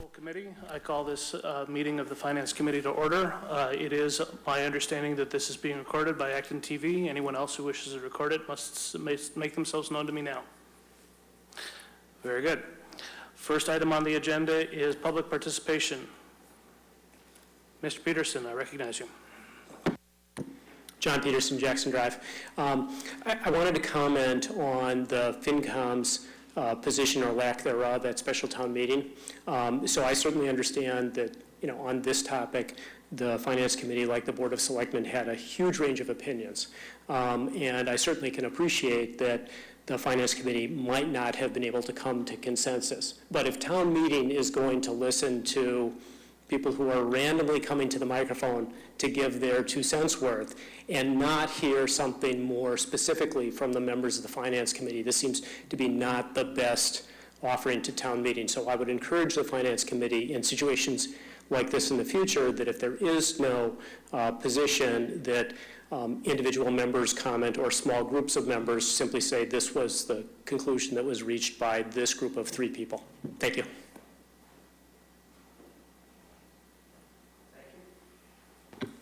full committee. I call this meeting of the Finance Committee to order. It is my understanding that this is being recorded by ActonTV. Anyone else who wishes to record it must make themselves known to me now. Very good. First item on the agenda is public participation. Mr. Peterson, I recognize you. John Peterson, Jackson Drive. I wanted to comment on the FinCom's position or lack thereof at special town meeting. So I certainly understand that, on this topic, the Finance Committee, like the Board of Selectmen, had a huge range of opinions. And I certainly can appreciate that the Finance Committee might not have been able to come to consensus. But if town meeting is going to listen to people who are randomly coming to the microphone to give their 2 cents worth and not hear something more specifically from the members of the Finance Committee, this seems to be not the best offering to town meeting. So I would encourage the Finance Committee in situations like this in the future that if there is no position, that individual members comment or small groups of members simply say this was the conclusion that was reached by this group of 3 people. Thank you.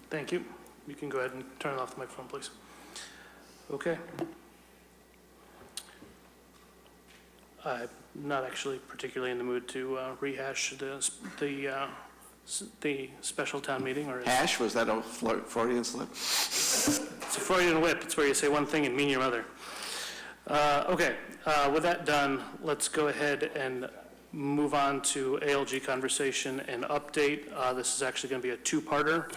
Thank you. You can go ahead and turn off the microphone, please. Okay. I'm not actually particularly in the mood to rehash the special town meeting. Or Hash? Was that a Freudian slip? It's a Freudian whip. It's where you say one thing and mean your other. Okay. With that done, let's go ahead and move on to ALG conversation and update. This is actually going to be a 2-parter.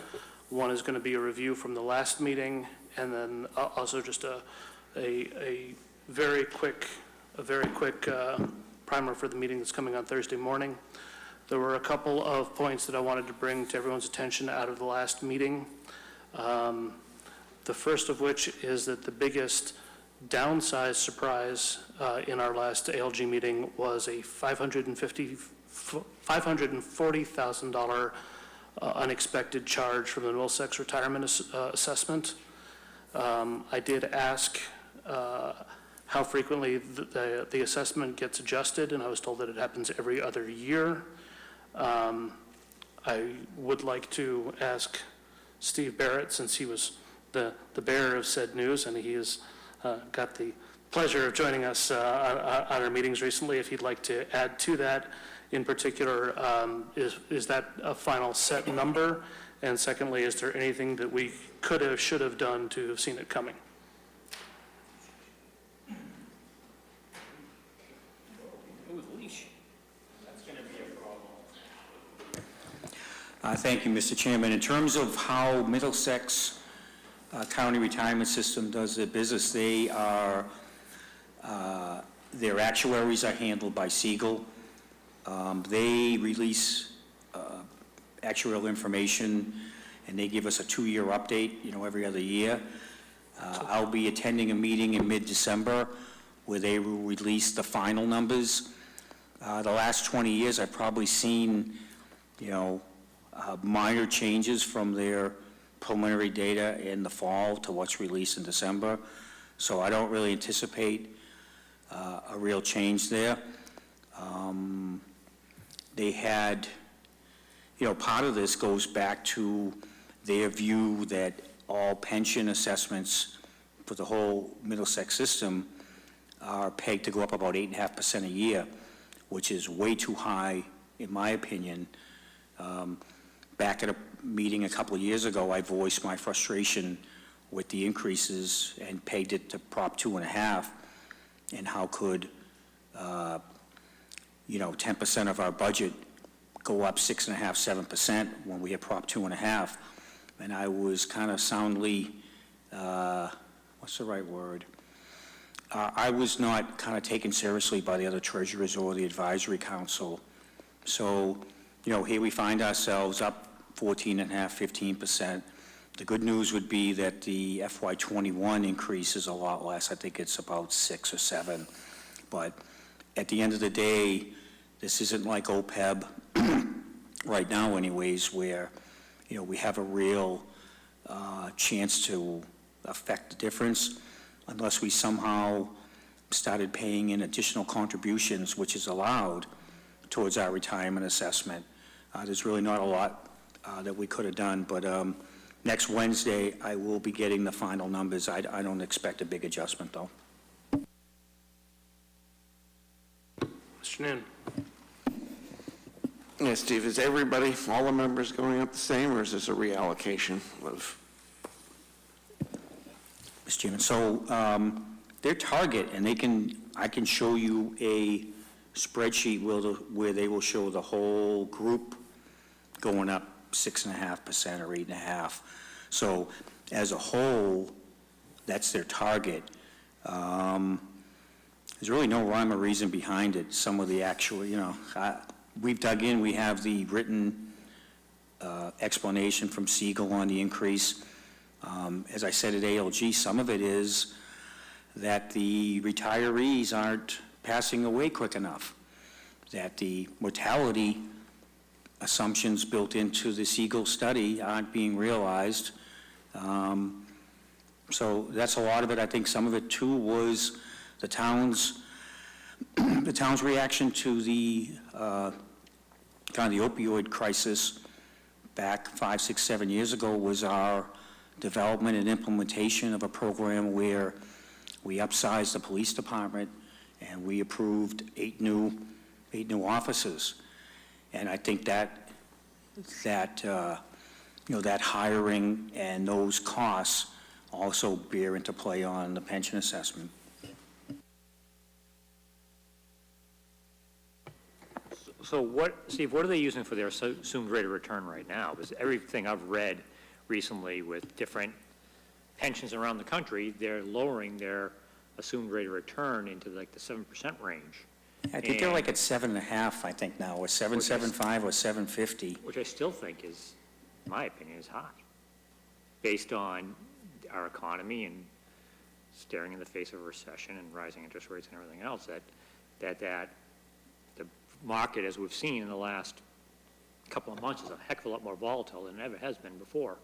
One is going to be a review from the last meeting, and then also just a very quick primer for the meeting that's coming on Thursday morning. There were a couple of points that I wanted to bring to everyone's attention out of the last meeting. The first of which is that the biggest downsized surprise in our last ALG meeting was a $540,000 unexpected charge from the Middlesex retirement assessment. I did ask how frequently the assessment gets adjusted, and I was told that it happens every other year. I would like to ask Steve Barrett, since he was the bearer of said news, and he has got the pleasure of joining us on our meetings recently, if he'd like to add to that. In particular, is that a final set number? And secondly, is there anything that we could have, should have done to have seen it coming? Thank you, Mr. Chairman. In terms of how Middlesex County Retirement System does their business, they are, their actuaries are handled by Siegel. They release actuarial information, and they give us a 2-year update, every other year. I'll be attending a meeting in mid-December where they will release the final numbers. The last 20 years, I've probably seen, minor changes from their preliminary data in the fall to what's released in December. So I don't really anticipate a real change there. They had, part of this goes back to their view that all pension assessments for the whole Middlesex system are pegged to go up about 8.5% a year, which is way too high, in my opinion. Back at a meeting a couple of years ago, I voiced my frustration with the increases and pegged it to Prop 2.5, and how could 10% of our budget go up 6.5%, 7% when we had Prop 2.5. And I was kind of soundly, what's the right word? I was not kind of taken seriously by the other treasurers or the advisory council. So, here we find ourselves up 14.5%, 15%. The good news would be that the FY21 increase is a lot less. I think it's about 6 or 7. But at the end of the day, this isn't like OPEB right now anyways, where, we have a real chance to affect the difference unless we somehow started paying in additional contributions, which is allowed. towards our retirement assessment. There's really not a lot that we could have done, but next Wednesday, I will be getting the final numbers. I don't expect a big adjustment, though. Mr. Noon. Yeah, Steve, is everybody, all the members going up the same, or is this a reallocation of? Mr. Chairman, so their target, and I can show you a spreadsheet where they will show the whole group going up 6.5% or 8.5%. So as a whole, that's their target. There's really no rhyme or reason behind it. Some of the actual, we've dug in, we have the written explanation from Siegel on the increase. As I said at ALG, some of it is that the retirees aren't passing away quick enough, that the mortality assumptions built into the Siegel study aren't being realized. So that's a lot of it. I think some of it too was the town's reaction to the kind of the opioid crisis back 5, 6, 7 years ago was our development and implementation of a program where we upsized the police department and we approved 8 new officers. And I think that hiring and those costs also bear into play on the pension assessment. So Steve, what are they using for their assumed rate of return right now? Because everything I've read recently with different pensions around the country, they're lowering their assumed rate of return into like the 7% range. I think they're like at 7.5, I think now, or 7.75 or 7.50. Which I still think is, in my opinion, is high, based on our economy and staring in the face of a recession and rising interest rates and everything else, that the market, as we've seen in the last couple of months, is a heck of a lot more volatile than it ever has been before.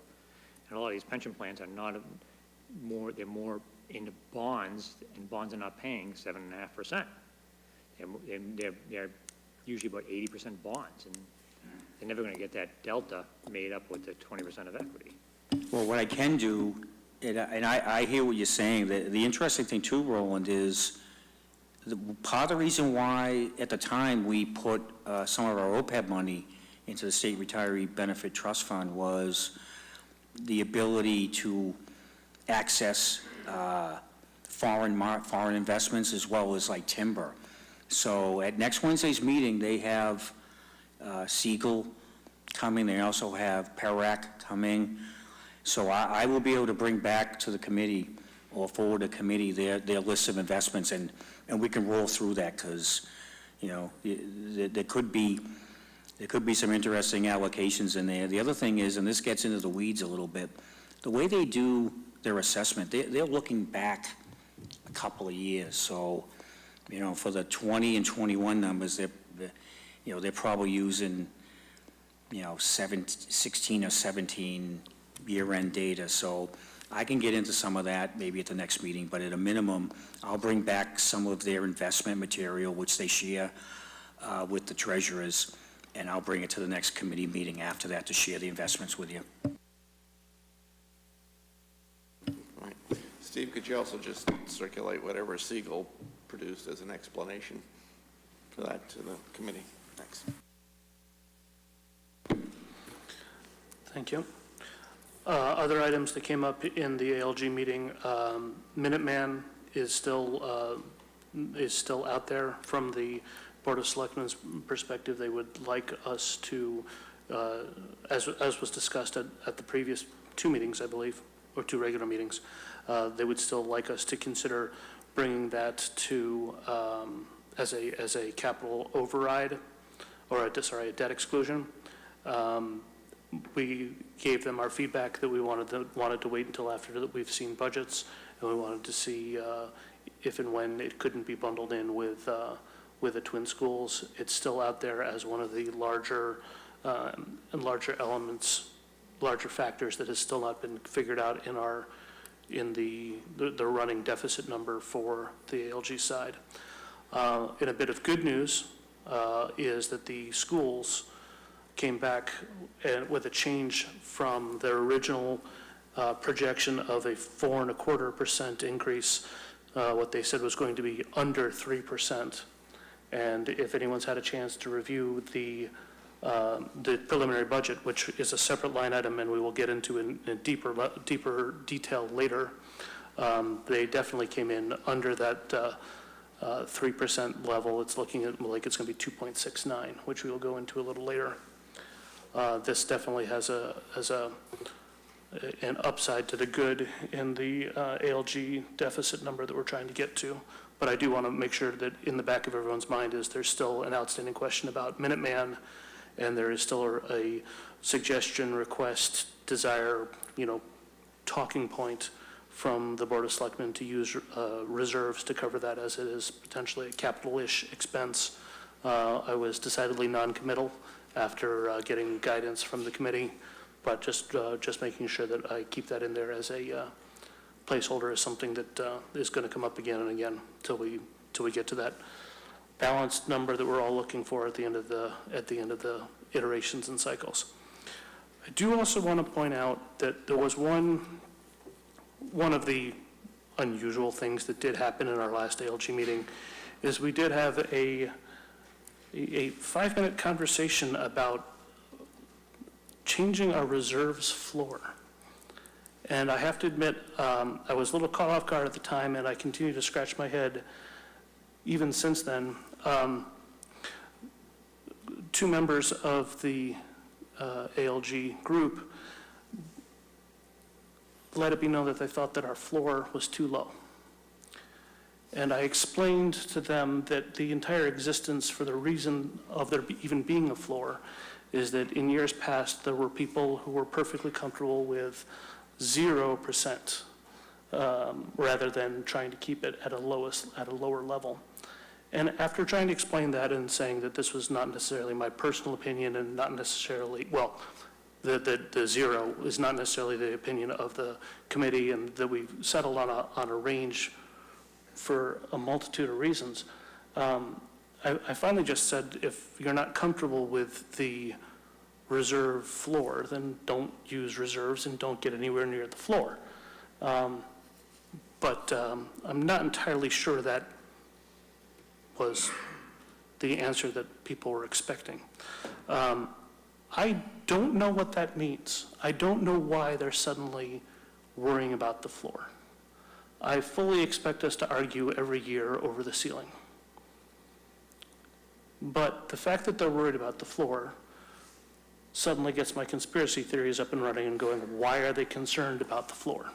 And a lot of these pension plans are they're more into bonds, and bonds are not paying 7.5%. They're usually about 80% bonds, and they're never going to get that delta made up with the 20% of equity. Well, what I can do, and I hear what you're saying, the interesting thing too, Roland, is part of the reason why at the time we put some of our OPEB money into the State Retiree Benefit Trust Fund was the ability to access foreign investments as well as like timber. So at next Wednesday's meeting, they have Siegel coming. They also have PERAC coming. So I will be able to bring back to the committee or forward to committee their list of investments, and we can roll through that because, there could be some interesting allocations in there. The other thing is, and this gets into the weeds a little bit, the way they do their assessment, they're looking back a couple of years. So, for the 20 and 21 numbers, they're probably using, 16 or 17 year-end data. So I can get into some of that maybe at the next meeting, but at a minimum, I'll bring back some of their investment material, which they share with the treasurers, and I'll bring it to the next committee meeting after that to share the investments with you. Right. Steve, could you also just circulate whatever Siegel produced as an explanation for that to the committee? Thanks. Thank you. Other items that came up in the ALG meeting, Minuteman is still out there. From the Board of Selectmen's perspective, they would like us to, as was discussed at the previous 2 meetings, I believe, or 2 regular meetings, they would still like us to consider bringing that to as a capital override, or a debt exclusion. We gave them our feedback that we wanted to wait until after that we've seen budgets, and we wanted to see if and when it couldn't be bundled in with the twin schools. It's still out there as one of the larger elements, larger factors that has still not been figured out in the running deficit number for the ALG side. In a bit of good news, is that the schools came back with a change from their original projection of a 4.25% increase. What they said was going to be under 3%. And if anyone's had a chance to review the preliminary budget, which is a separate line item and we will get into in deeper detail later, they definitely came in under that 3% level. It's looking at like it's going to be 2.69, which we will go into a little later. This definitely has an upside to the good in the ALG deficit number that we're trying to get to. But I do want to make sure that in the back of everyone's mind is there's still an outstanding question about Minuteman, and there is still a suggestion, request, desire, talking point from the Board of Selectmen to use reserves to cover that, as it is potentially a capital-ish expense. I was decidedly non-committal after getting guidance from the committee, but just making sure that I keep that in there as a placeholder, as something that is going to come up again and again till we get to that balanced number that we're all looking for at the end of the iterations and cycles. I do also want to point out that there was one of the unusual things that did happen in our last ALG meeting is we did have a 5-minute conversation about changing our reserves floor. And I have to admit, I was a little caught off guard at the time, and I continue to scratch my head even since then. Two members of the ALG group let it be known that they thought that our floor was too low. And I explained to them that the entire existence for the reason of there even being a floor is that in years past, there were people who were perfectly comfortable with 0%, rather than trying to keep it at a lower level. And after trying to explain that and saying that this was not necessarily my personal opinion and not necessarily, well, the zero is not necessarily the opinion of the committee, and that we've settled on a range for a multitude of reasons. I finally just said, if you're not comfortable with the reserve floor, then don't use reserves and don't get anywhere near the floor. But I'm not entirely sure that was the answer that people were expecting. I don't know what that means. I don't know why they're suddenly worrying about the floor. I fully expect us to argue every year over the ceiling. But the fact that they're worried about the floor suddenly gets my conspiracy theories up and running and going, why are they concerned about the floor?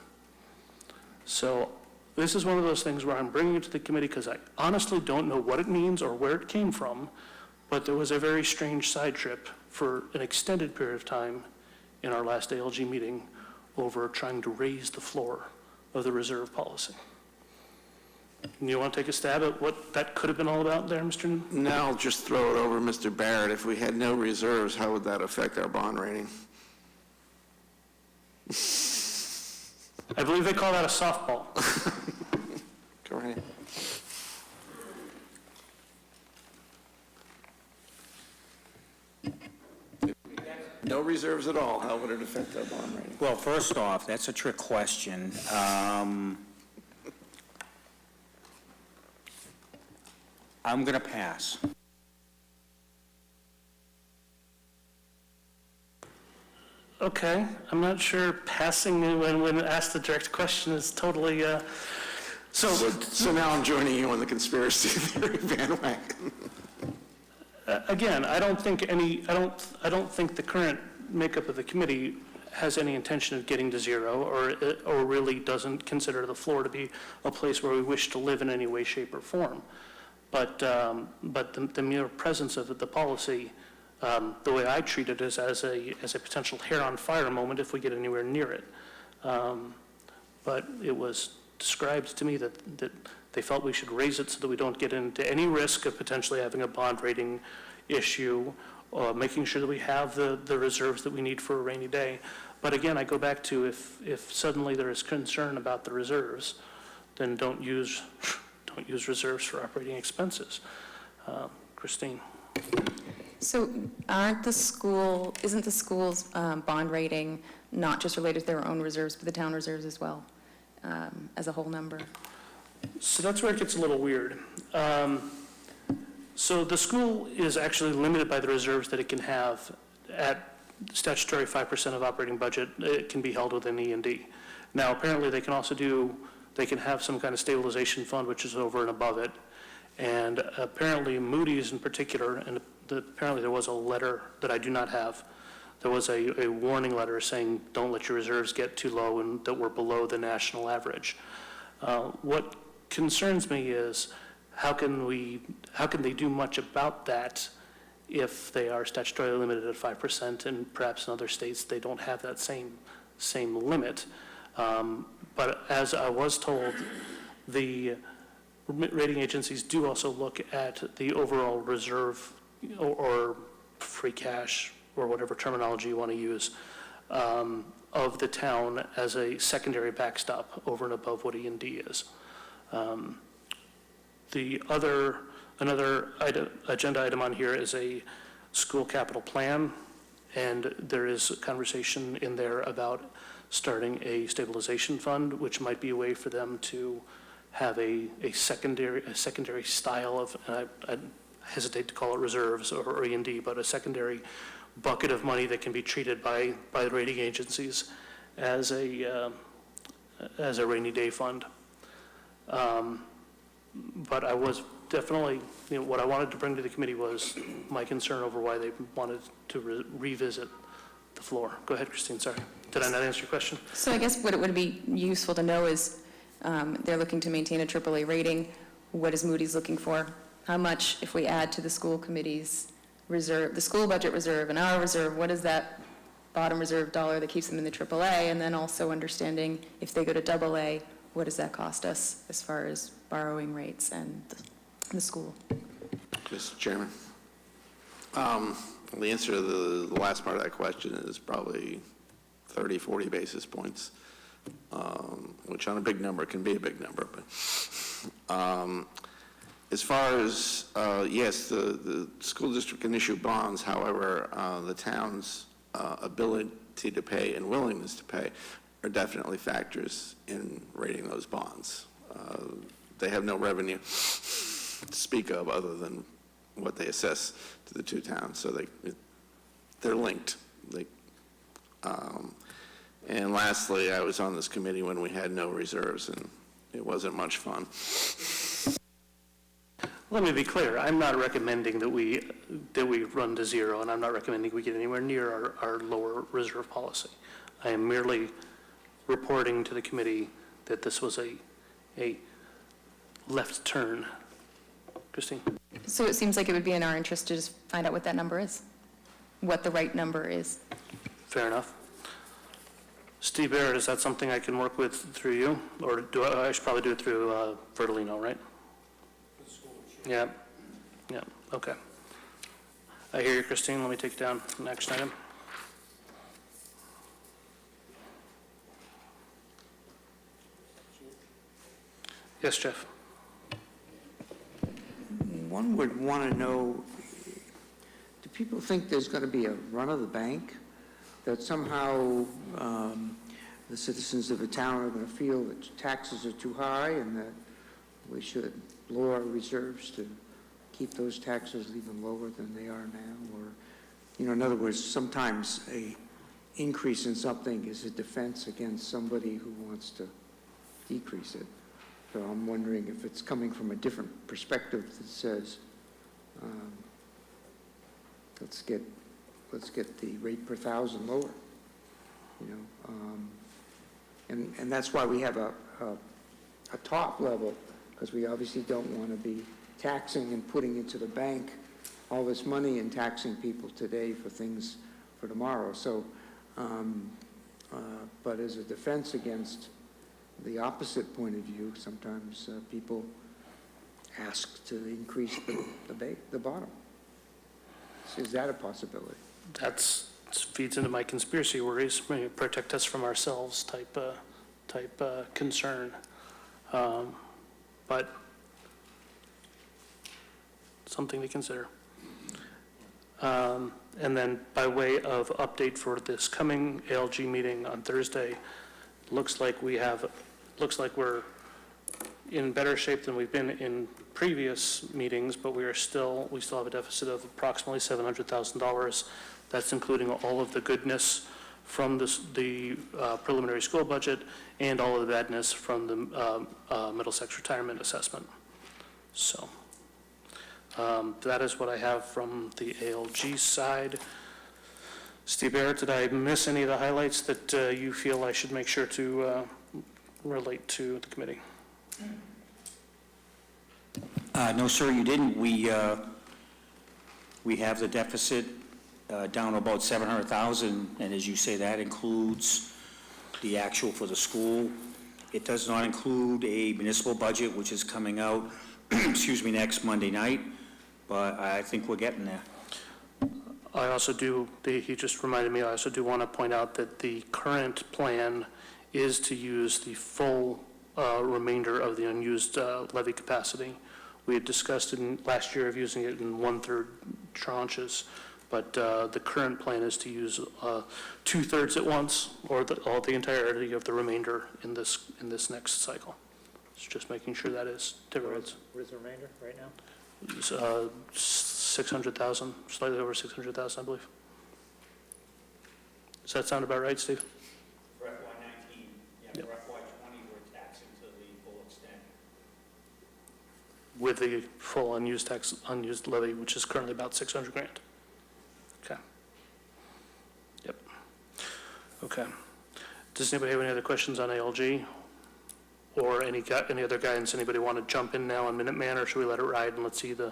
So this is one of those things where I'm bringing it to the committee because I honestly don't know what it means or where it came from, but there was a very strange side trip for an extended period of time in our last ALG meeting over trying to raise the floor of the reserve policy. You want to take a stab at what that could have been all about there, Mr. Newman? No, I'll just throw it over Mr. Barrett. If we had no reserves, how would that affect our bond rating? I believe they call that a softball. Go ahead. No reserves at all, how would it affect our bond rating? Well, first off, that's a trick question. I'm going to pass. Okay, I'm not sure passing when asked the direct question is totally, So now I'm joining you on the conspiracy theory bandwagon. again, I don't think the current makeup of the committee has any intention of getting to zero, or really doesn't consider the floor to be a place where we wish to live in any way, shape, or form. But the mere presence of the policy, the way I treat it is as a potential hair on fire moment if we get anywhere near it. But it was described to me that they felt we should raise it so that we don't get into any risk of potentially having a bond rating issue, making sure that we have the reserves that we need for a rainy day. But again, I go back to if suddenly there is concern about the reserves, then don't use reserves for operating expenses. Christine? So isn't the school's bond rating not just related to their own reserves, but the town reserves as well, as a whole number? So that's where it gets a little weird. So the school is actually limited by the reserves that it can have at statutory 5% of operating budget. It can be held within E&D. Now, apparently, they can have some kind of stabilization fund, which is over and above it. And apparently, Moody's in particular, and apparently there was a letter that I do not have. There was a warning letter saying, don't let your reserves get too low and that we're below the national average. What concerns me is how can they do much about that if they are statutorily limited at 5%, and perhaps in other states they don't have that same limit. But as I was told, the rating agencies do also look at the overall reserve or free cash, or whatever terminology you want to use, of the town as a secondary backstop over and above what E&D is. Another agenda item on here is a school capital plan, and there is a conversation in there about starting a stabilization fund, which might be a way for them to have a secondary style of, I hesitate to call it reserves or E&D, but a secondary bucket of money that can be treated by the rating agencies as a rainy day fund. But I was definitely, what I wanted to bring to the committee was my concern over why they wanted to revisit the floor. Go ahead, Christine, sorry. Did I not answer your question? So I guess what it would be useful to know is they're looking to maintain a AAA rating. What is Moody's looking for? How much, if we add to the school committee's reserve, the school budget reserve and our reserve, what is that bottom reserve dollar that keeps them in the AAA? And then also understanding if they go to AA, what does that cost us as far as borrowing rates and the school? Mr. Chairman. The answer to the last part of that question is probably 30, 40 basis points, which on a big number can be a big number. But as far as, yes, the school district can issue bonds. However, the town's ability to pay and willingness to pay are definitely factors in rating those bonds. They have no revenue to speak of other than what they assess to the two towns, so they're linked. And lastly, I was on this committee when we had no reserves, and it wasn't much fun. Let me be clear. I'm not recommending that we run to zero, and I'm not recommending we get anywhere near our lower reserve policy. I am merely reporting to the committee that this was a left turn. Christine? So it seems like it would be in our interest to just find out what that number is, what the right number is. Fair enough. Steve Barrett, is that something I can work with through you? Or I should probably do it through Bertolino, right? Yeah, okay. I hear you, Christine. Let me take down the action item. Yes, Jeff? One would want to know, do people think there's going to be a run of the bank? That somehow the citizens of the town are going to feel that taxes are too high and that we should lower our reserves to keep those taxes even lower than they are now? Or, in other words, sometimes a increase in something is a defense against somebody who wants to decrease it. So I'm wondering if it's coming from a different perspective that says, let's get the rate per thousand lower, and that's why we have a top level, because we obviously don't want to be taxing and putting into the bank all this money and taxing people today for things for tomorrow. So, but as a defense against the opposite point of view, sometimes people ask to increase the bottom. Is that a possibility? That feeds into my conspiracy worries, maybe protect us from ourselves type concern. But something to consider. And then by way of update for this coming ALG meeting on Thursday, looks like we're in better shape than we've been in previous meetings, but we still have a deficit of approximately $700,000. That's including all of the goodness from the preliminary school budget and all of the badness from the Middlesex retirement assessment. So that is what I have from the ALG side. Steve Barrett, did I miss any of the highlights that you feel I should make sure to relate to the committee? No, sir, you didn't. We have the deficit down to about 700,000, and as you say, that includes the actual for the school. It does not include a municipal budget, which is coming out, excuse me, next Monday night, but I think we're getting there. I also do, he just reminded me, I also do want to point out that the current plan is to use the full remainder of the unused levy capacity. We had discussed in last year of using it in 1/3 tranches, but the current plan is to use 2/3 at once, or all the entirety of the remainder in this next cycle. It's just making sure that is different. What is the remainder right now? It's 600,000, slightly over 600,000, I believe. Does that sound about right, Steve? For FY19, Yep. for FY20, we're taxing to the full extent. With the full unused levy, which is currently about 600 grand. Okay. Yep. Okay. Does anybody have any other questions on ALG? Or any other guidance? Anybody want to jump in now on Minuteman, or should we let it ride and let's see the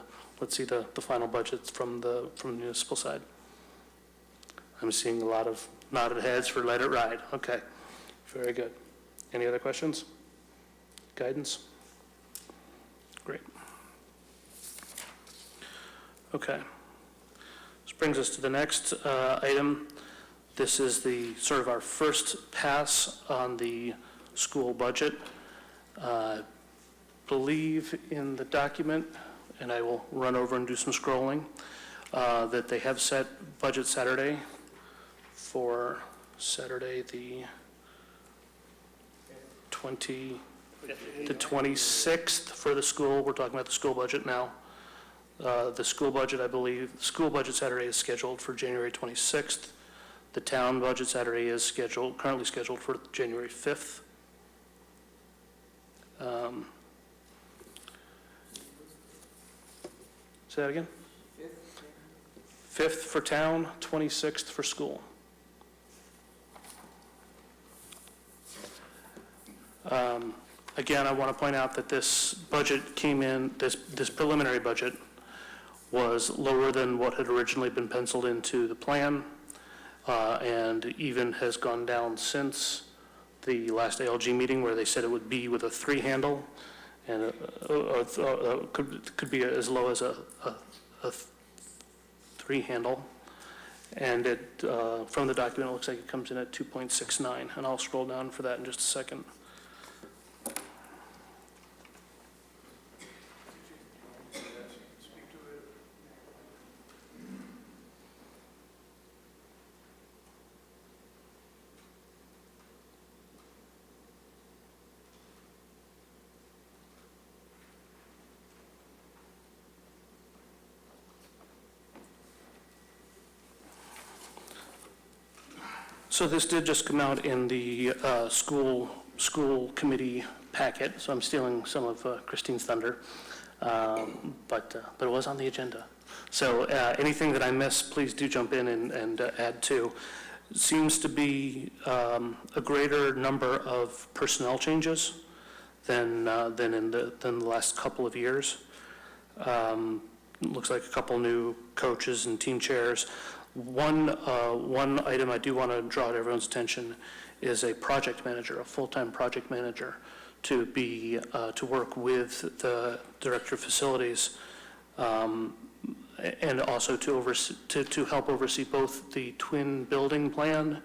final budgets from the municipal side? I'm seeing a lot of nodded heads for let it ride. Okay, very good. Any other questions? Guidance? Great. Okay. This brings us to the next item. This is the sort of our first pass on the school budget. Believe in the document, and I will run over and do some scrolling, that they have set budget Saturday for Saturday the 26th for the school. We're talking about the school budget now. The school budget, I believe, school budget Saturday is scheduled for January 26th. The town budget Saturday is currently scheduled for January 5th. Say that again? 5th for town, 26th for school. Again, I want to point out that this budget came in, this preliminary budget was lower than what had originally been penciled into the plan, and even has gone down since the last ALG meeting where they said it would be with a 3 handle, and could be as low as a 3 handle. And it, from the document, it looks like it comes in at 2.69, and I'll scroll down for that in just a second. So this did just come out in the school committee packet, so I'm stealing some of Christine's thunder, but it was on the agenda. So anything that I miss, please do jump in and add to. Seems to be a greater number of personnel changes than in the last couple of years. Looks like a couple new coaches and team chairs. One item I do want to draw to everyone's attention is a project manager, a full-time project manager, to work with the director of facilities, and also to help oversee both the twin building plan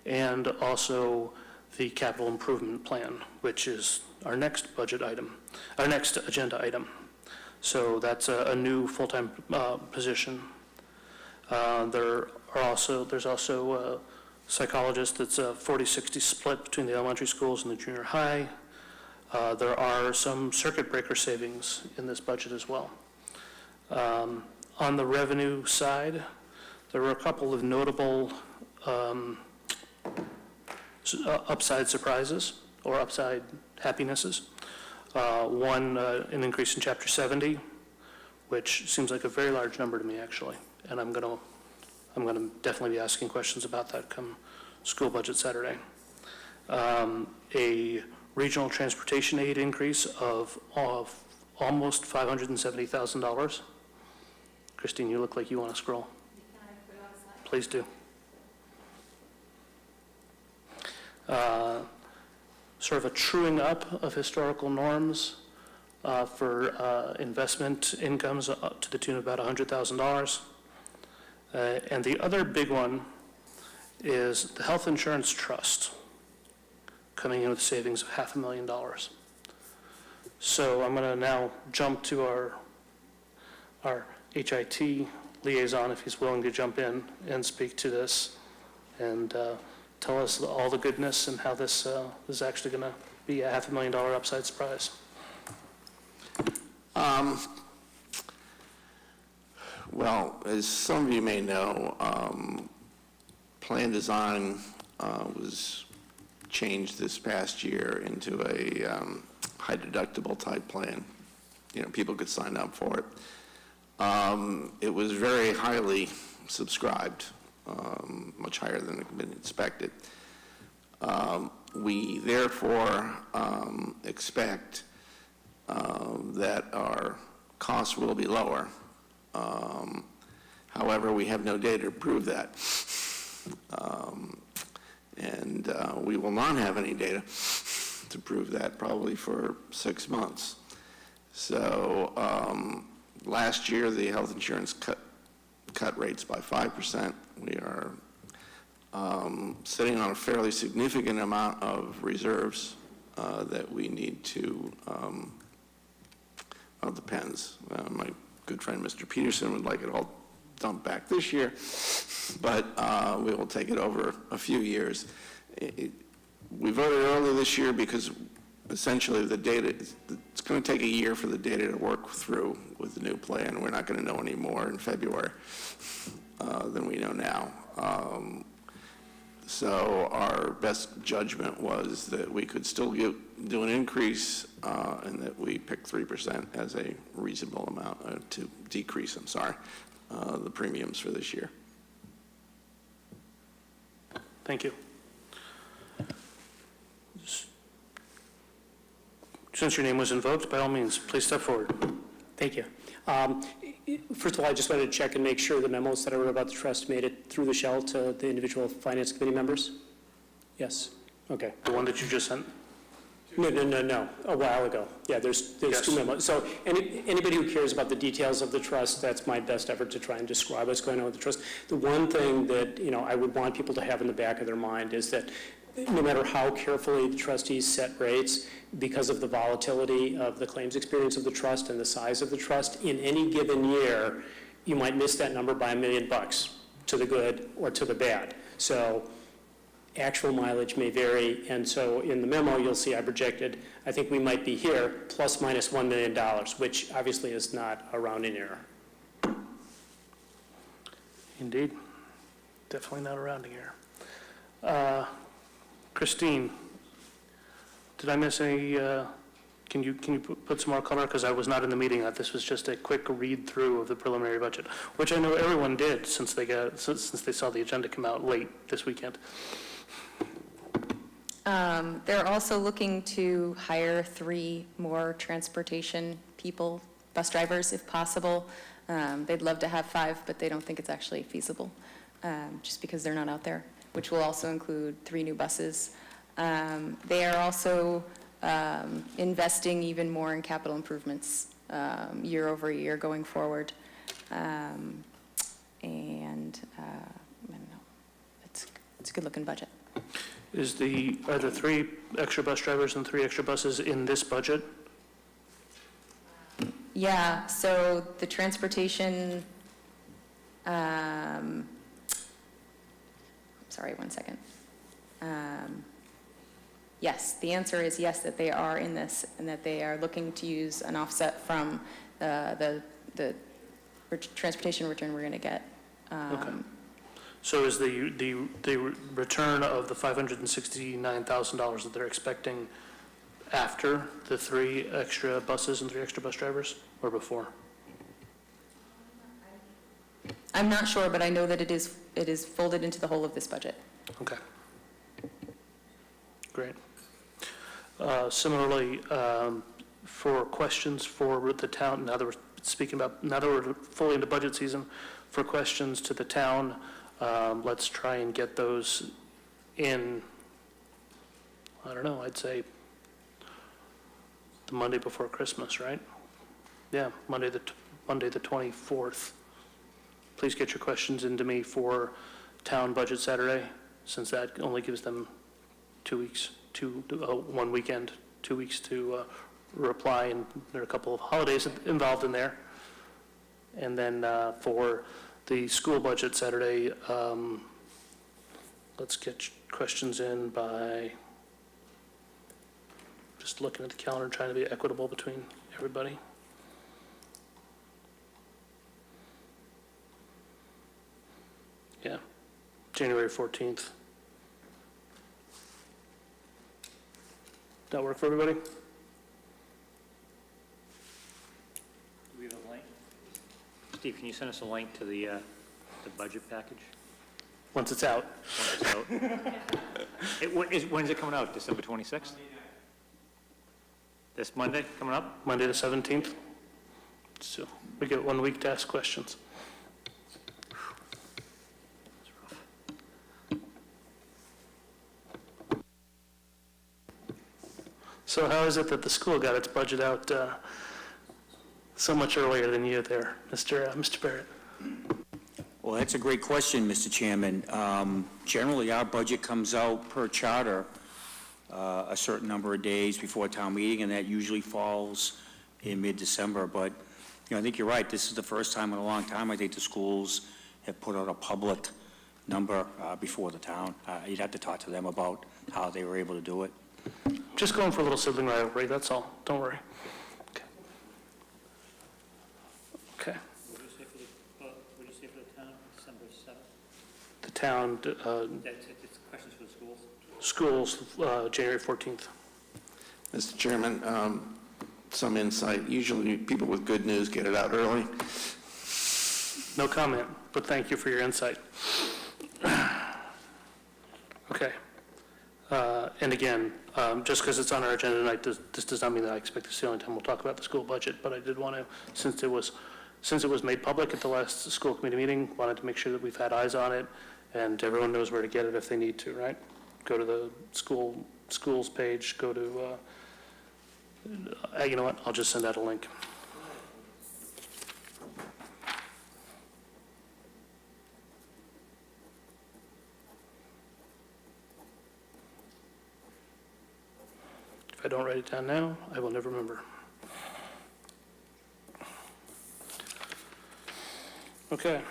and also the capital improvement plan, which is our next budget item, our next agenda item. So that's a new full-time position. There's also a psychologist that's a 40-60 split between the elementary schools and the junior high. There are some circuit breaker savings in this budget as well. On the revenue side, there were a couple of notable upside surprises or upside happinesses. One, an increase in Chapter 70, which seems like a very large number to me, actually. And I'm going to definitely be asking questions about that come school budget Saturday. A regional transportation aid increase of almost $570,000. Christine, you look like you want to scroll. Please do. Sort of a truing up of historical norms for investment incomes to the tune of about $100,000. And the other big one is the health insurance trust, coming in with savings of $500,000. So I'm going to now jump to our HIT liaison, if he's willing to jump in and speak to this and tell us all the goodness and how this is actually going to be a $500,000 upside surprise. Well, as some of you may know, plan design was changed this past year into a high deductible type plan. You know, people could sign up for it. It was very highly subscribed, much higher than had been expected. We therefore expect that our costs will be lower. However, we have no data to prove that. And we will not have any data to prove that probably for 6 months. So last year, the health insurance cut rates by 5%. We are sitting on a fairly significant amount of reserves that we need to, well, it depends. My good friend Mr. Peterson would like it all dumped back this year, but we will take it over a few years. We voted early this year because essentially the data, it's going to take a year for the data to work through with the new plan. We're not going to know any more in February than we know now. So our best judgment was that we could still do an increase and that we picked 3% as a reasonable amount to decrease, the premiums for this year. Thank you. Since your name was invoked, by all means, please step forward. Thank you. First of all, I just wanted to check and make sure the memos that I wrote about the trust made it through the shell to the individual finance committee members? Yes? Okay. The one that you just sent? No, a while ago. Yeah, there's Yes. 2 memos. So anybody who cares about the details of the trust, that's my best effort to try and describe what's going on with the trust. The one thing that, I would want people to have in the back of their mind is that no matter how carefully the trustees set rates, because of the volatility of the claims experience of the trust and the size of the trust, in any given year, you might miss that number by $1 million to the good or to the bad. So actual mileage may vary, and so in the memo, you'll see I projected, I think we might be here, plus minus $1 million, which obviously is not a rounding error. Indeed. Definitely not a rounding error. Christine, did I miss any, can you put some more color? Because I was not in the meeting. This was just a quick read-through of the preliminary budget, which I know everyone did since they saw the agenda come out late this weekend. They're also looking to hire 3 more transportation people, bus drivers, if possible. They'd love to have 5, but they don't think it's actually feasible, just because they're not out there, which will also include 3 new buses. They are also investing even more in capital improvements year over year going forward. I don't know, it's a good-looking budget. Are the 3 extra bus drivers and 3 extra buses in this budget? Yeah, so the transportation Sorry, one second. Yes, the answer is yes, that they are in this, and that they are looking to use an offset from the transportation return we're going to get. Okay. So is the return of the $569,000 that they're expecting after the 3 extra buses and 3 extra bus drivers, or before? I'm not sure, but I know that it is folded into the whole of this budget. Okay. Great. Similarly, for questions for the town, now that we're fully into budget season, for questions to the town, let's try and get those in, I don't know, I'd say the Monday before Christmas, right? Yeah, Monday the 24th. Please get your questions into me for Town Budget Saturday, since that only gives them 2 weeks, 1 weekend, 2 weeks to reply, and there are a couple of holidays involved in there. And then for the school budget Saturday, let's get questions in by, just looking at the calendar, trying to be equitable between everybody. Yeah, January 14th. That work for everybody? Do we have a link? Steve, can you send us a link to the budget package? Once it's out. When it's out? When's it coming out? December 26th? This Monday coming up? Monday the 17th. So we get 1 week to ask questions. So how is it that the school got its budget out so much earlier than you there, Mr. Barrett? Well, that's a great question, Mr. Chairman. Generally, our budget comes out per charter a certain number of days before town meeting, and that usually falls in mid-December. But, I think you're right. This is the first time in a long time I think the schools have put out a public number before the town. You'd have to talk to them about how they were able to do it. Just going for a little sibling rivalry, that's all. Don't worry. Okay. What did you say for the town, December 7th? The town, It's questions for the schools? schools, January 14th. Mr. Chairman, some insight. Usually people with good news get it out early. No comment, but thank you for your insight. Okay. And again, just because it's on our agenda tonight, this does not mean that I expect this is the only time we'll talk about the school budget, but I did want to, since it was made public at the last school committee meeting, wanted to make sure that we've had eyes on it, and everyone knows where to get it if they need to, right? Go to the schools page, go to, you know what, I'll just send out a link. If I don't write it down now, I will never remember. Okay.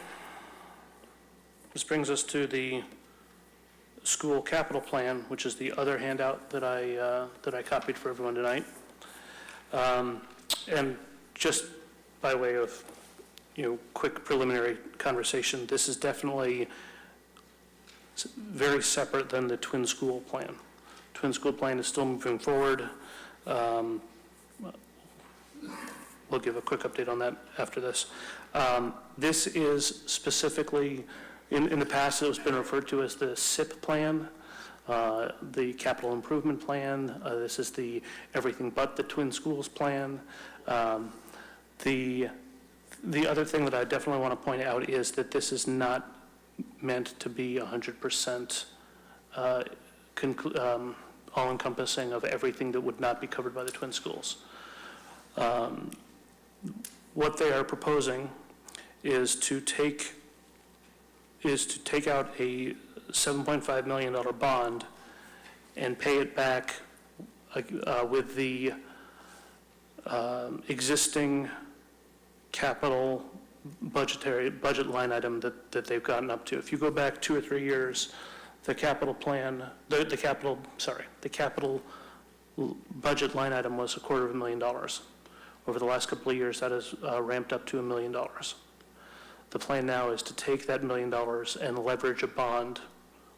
This brings us to the school capital plan, which is the other handout that I copied for everyone tonight. And just by way of, quick preliminary conversation, this is definitely very separate than the twin school plan. Twin school plan is still moving forward. We'll give a quick update on that after this. This is specifically, in the past, it has been referred to as the SIP plan, the capital improvement plan. This is the everything but the twin schools plan. The other thing that I definitely want to point out is that this is not meant to be 100% all-encompassing of everything that would not be covered by the twin schools. What they are proposing is to take out a $7.5 million bond and pay it back with the existing capital budget line item that they've gotten up to. If you go back 2 or 3 years, the capital plan, the capital budget line item was $250,000. Over the last couple of years, that has ramped up to $1 million. The plan now is to take that $1 million and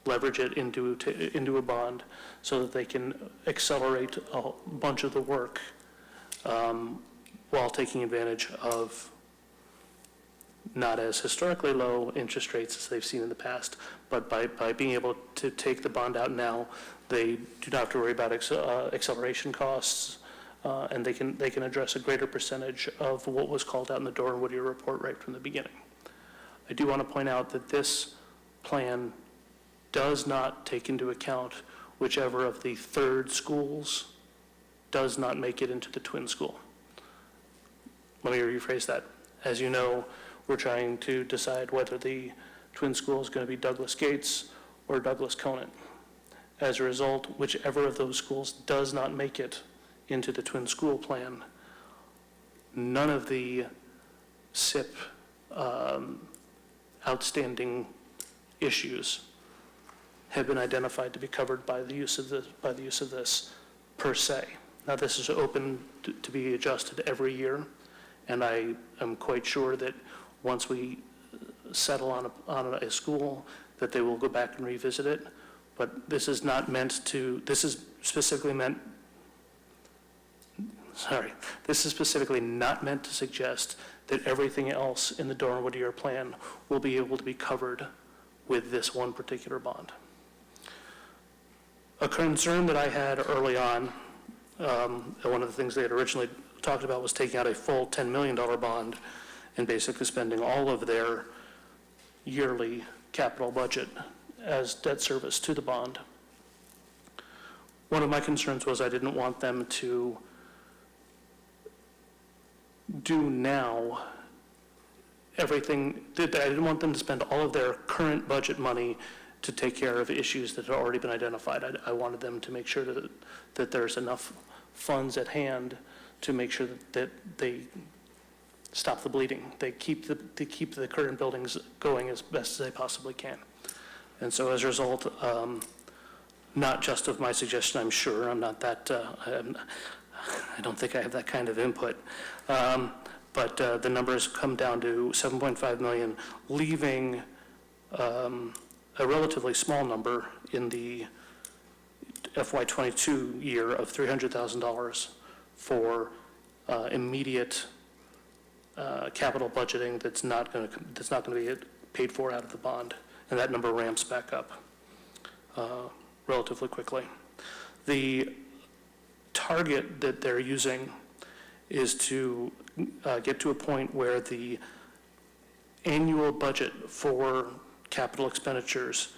leverage it into a bond so that they can accelerate a bunch of the work while taking advantage of not as historically low interest rates as they've seen in the past, but by being able to take the bond out now, they do not have to worry about acceleration costs, and they can address a greater percentage of what was called out in the Dore and Whittier report right from the beginning. I do want to point out that this plan does not take into account whichever of the third schools does not make it into the twin school. Let me rephrase that. As you know, we're trying to decide whether the twin school is going to be Douglas Gates or Douglas Conant. As a result, whichever of those schools does not make it into the twin school plan, none of the SIP outstanding issues have been identified to be covered by the use of this per se. Now, this is open to be adjusted every year, and I am quite sure that once we settle on a school, that they will go back and revisit it. But this is not meant to, this is specifically not meant to suggest that everything else in the Dore and Whittier plan will be able to be covered with this one particular bond. A concern that I had early on, one of the things they had originally talked about was taking out a full $10 million bond and basically spending all of their yearly capital budget as debt service to the bond. One of my concerns was I didn't want them to do now everything, I didn't want them to spend all of their current budget money to take care of issues that had already been identified. I wanted them to make sure that there's enough funds at hand to make sure that they stop the bleeding. They keep the current buildings going as best as they possibly can. And so as a result, not just of my suggestion, I'm sure, I'm not that, I don't think I have that kind of input, but the numbers come down to 7.5 million, leaving a relatively small number in the FY22 year of $300,000 for immediate capital budgeting that's not going to be paid for out of the bond, and that number ramps back up relatively quickly. The target that they're using is to get to a point where the annual budget for capital expenditures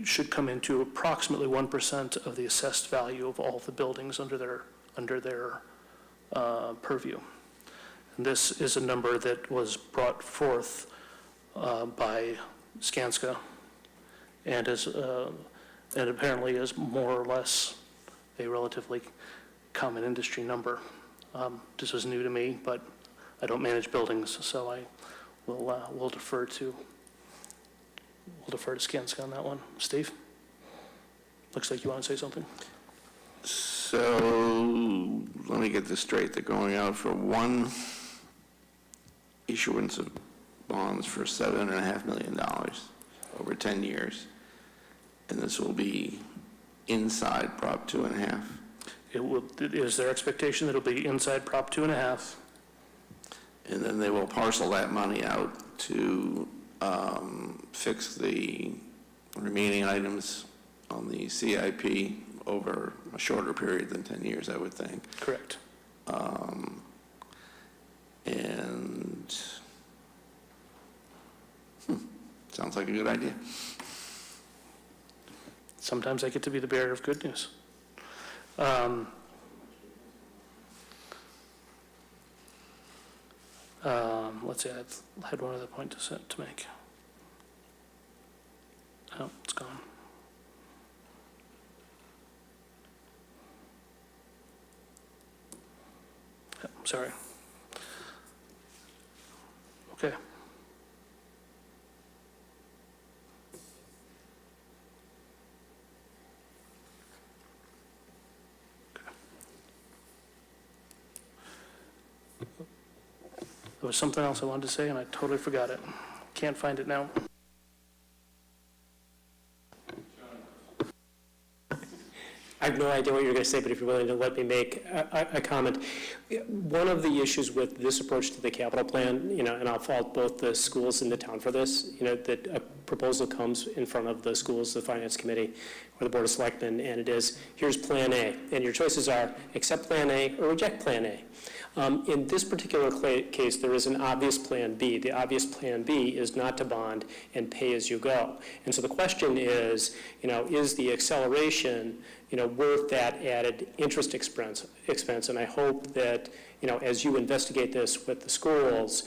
should come into approximately 1% of the assessed value of all the buildings under their purview. And this is a number that was brought forth by Skanska and apparently is more or less a relatively common industry number. This was new to me, but I don't manage buildings, so I will defer to Skanska on that one. Steve? Looks like you want to say something. So let me get this straight. They're going out for one issuance of bonds for $7.5 million over 10 years. And this will be inside Prop 2.5. It is their expectation that it'll be inside Prop 2.5. And then they will parcel that money out to fix the remaining items on the CIP over a shorter period than 10 years, I would think. Correct. And sounds like a good idea. Sometimes I get to be the bearer of good news. Let's see, I had one other point to make. Oh, it's gone. Sorry. Okay. There was something else I wanted to say, and I totally forgot it. Can't find it now. I have no idea what you're going to say, but if you're willing to let me make a comment. One of the issues with this approach to the capital plan, and I'll fault both the schools and the town for this, that a proposal comes in front of the schools, the finance committee, or the board of selectmen, and it is, here's plan A, and your choices are accept plan A or reject plan A. In this particular case, there is an obvious plan B. The obvious plan B is not to bond and pay as you go. And so the question is the acceleration, worth that added interest expense? And I hope that, as you investigate this with the schools,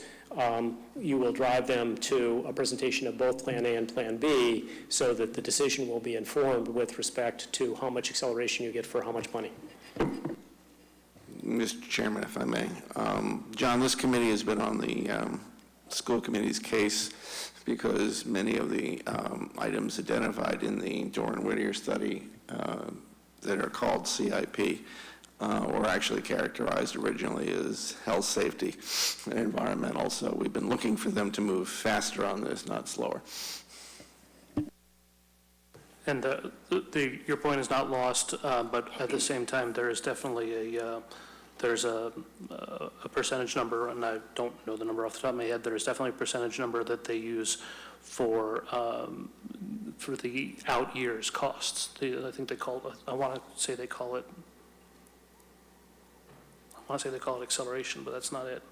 you will drive them to a presentation of both Plan A and Plan B so that the decision will be informed with respect to how much acceleration you get for how much money. Mr. Chairman, if I may. John, this committee has been on the school committee's case because many of the items identified in the Doran Whittier study that are called CIP were actually characterized originally as health, safety, and environmental. So we've been looking for them to move faster on this, not slower. And your point is not lost, but at the same time, there is definitely there's a percentage number, and I don't know the number off the top of my head. There is definitely a percentage number that they use for the out years costs. I think they call it, I want to say they call it acceleration, but that's not it.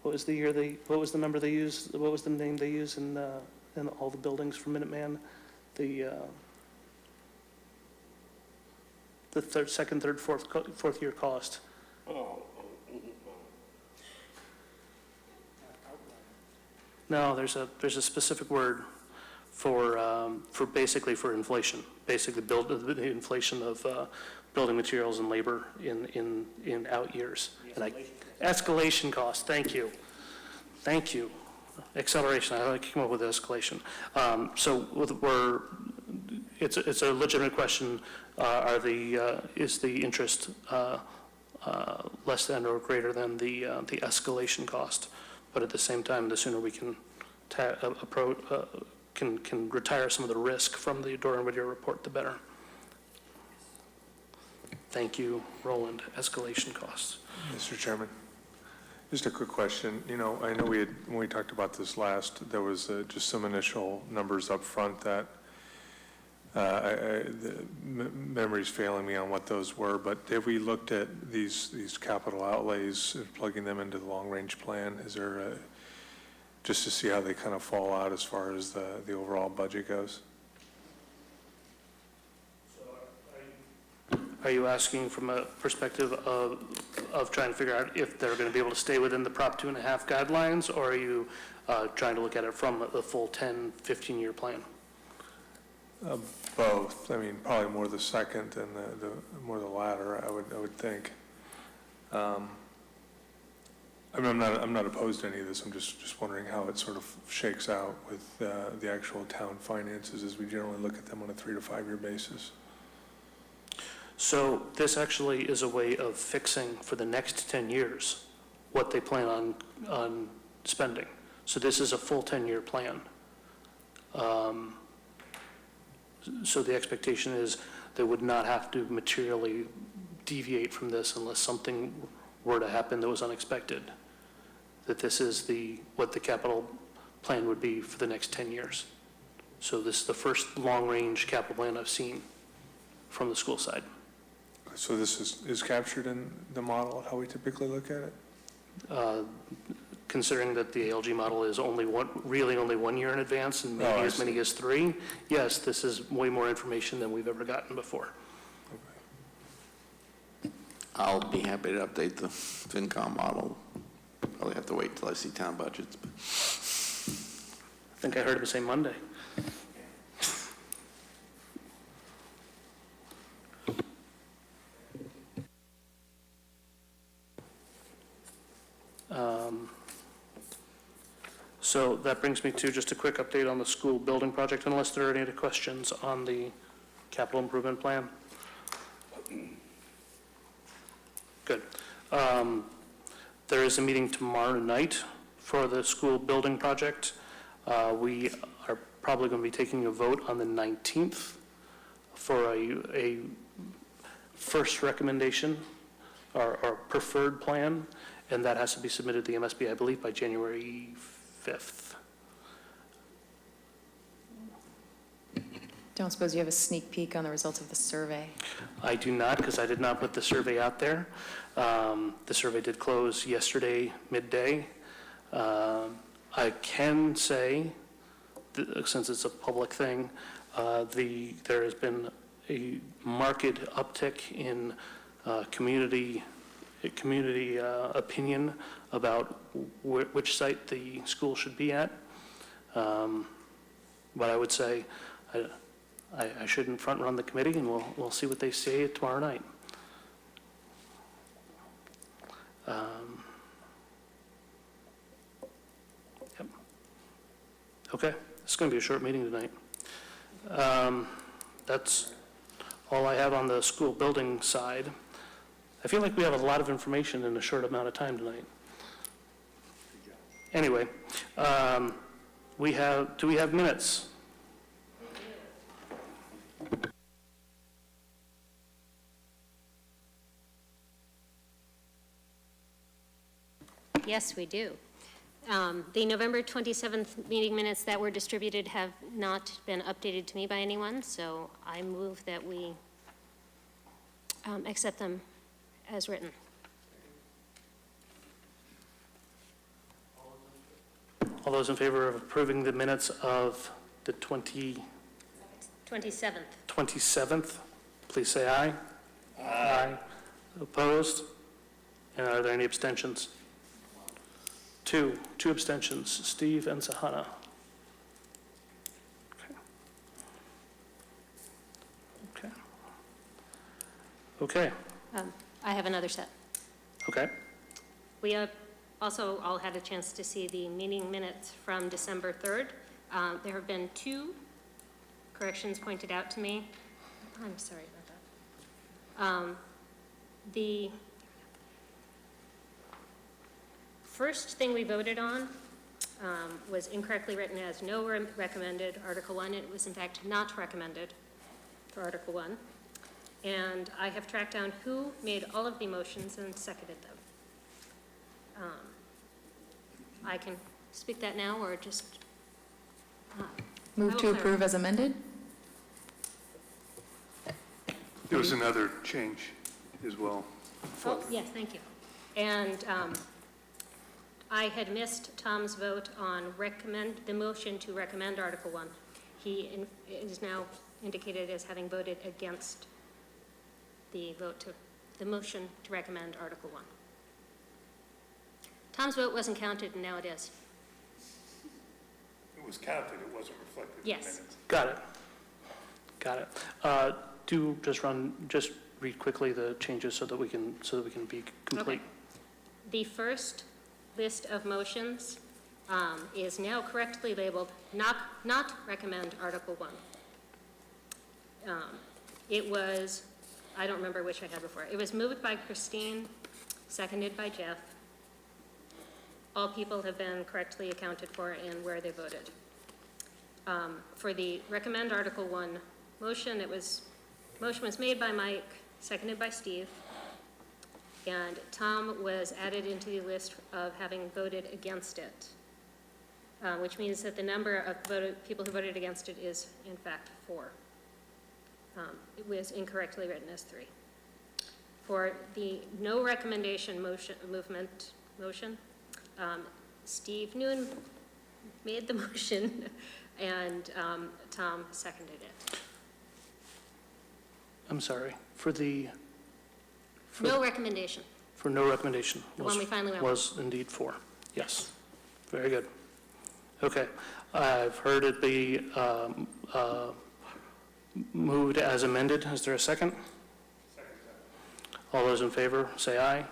What was the number they used? What was the name they used in all the buildings for Minuteman? The second, third, fourth year cost. No, there's a specific word for basically for inflation. Basically, the inflation of building materials and labor in out years. Escalation costs. Thank you. Acceleration. I like to come up with escalation. It's a legitimate question. Is the interest less than or greater than the escalation cost? But at the same time, the sooner we can can retire some of the risk from the Doran Whittier report, the better. Thank you, Roland. Escalation costs. Mr. Chairman, just a quick question. I know when we talked about this last, there was just some initial numbers up front that the memory's failing me on what those were, but have we looked at these capital outlays and plugging them into the long-range plan? Is there just to see how they kind of fall out as far as the overall budget goes? Are you asking from a perspective of trying to figure out if they're going to be able to stay within the Prop 2.5 guidelines, or are you trying to look at it from the full 10, 15-year plan? Both. I mean, probably more the second and more the latter, I would think. I mean, I'm not opposed to any of this. I'm just wondering how it sort of shakes out with the actual town finances as we generally look at them on a 3 to 5 year basis. So this actually is a way of fixing for the next 10 years what they plan on spending. So this is a full 10-year plan. So the expectation is they would not have to materially deviate from this unless something were to happen that was unexpected. That this is what the capital plan would be for the next 10 years. So this is the first long-range capital plan I've seen from the school side. So this is captured in the model, how we typically look at it? Considering that the ALG model is only 1 year in advance and maybe as many as 3, yes, this is way more information than we've ever gotten before. I'll be happy to update the FinCom model. Probably have to wait until I see town budgets. But I think I heard him say Monday. So that brings me to just a quick update on the school building project, unless there are any other questions on the capital improvement plan. Good. There is a meeting tomorrow night for the school building project. We are probably going to be taking a vote on the 19th for a first recommendation or preferred plan, and that has to be submitted to the MSB, I believe, by January 5th. Don't suppose you have a sneak peek on the results of the survey? I do not, because I did not put the survey out there. The survey did close yesterday midday. I can say, since it's a public thing, there has been a marked uptick in community opinion about which site the school should be at. But I would say I shouldn't front-run the committee, and we'll see what they say tomorrow night. Yep. Okay, it's going to be a short meeting tonight. That's all I have on the school building side. I feel like we have a lot of information in a short amount of time tonight. Anyway, do we have minutes? Yes, we do. The November 27th meeting minutes that were distributed have not been updated to me by anyone, so I move that we accept them as written. All those in favor of approving the minutes of the 27th. 27th, please say aye. Aye. Opposed? And are there any abstentions? Two abstentions, Steve and Sahana. Okay. I have another set. Okay. We also all had a chance to see the meeting minutes from December 3rd. There have been 2 corrections pointed out to me. I'm sorry about that. The first thing we voted on was incorrectly written as no recommended Article 1. It was in fact not recommended for Article 1. And I have tracked down who made all of the motions and seconded them. I can speak that now or just... Move to approve as amended? There was another change as well. Oh, yes, thank you. And I had missed Tom's vote on the motion to recommend Article 1. He is now indicated as having voted against the motion to recommend Article 1. Tom's vote wasn't counted, and now it is. It was counted, it wasn't reflected in the Yes. minutes. Got it. Just read quickly the changes so that we can be complete. Okay. The first list of motions is now correctly labeled not recommend Article 1. It was, I don't remember which I had before. It was moved by Christine, seconded by Jeff. All people have been correctly accounted for and where they voted. For the recommend Article 1 motion, motion was made by Mike, seconded by Steve, and Tom was added into the list of having voted against it, which means that the number of people who voted against it is, in fact, 4. It was incorrectly written as 3. For the no recommendation motion, Steve Noon made the motion, and Tom seconded it. I'm sorry, for No recommendation. For no recommendation. The one we finally went with. Was indeed 4. Yes. Very good. Okay. I've heard it be moved as amended. Is there a second? Second. All those in favor, say aye.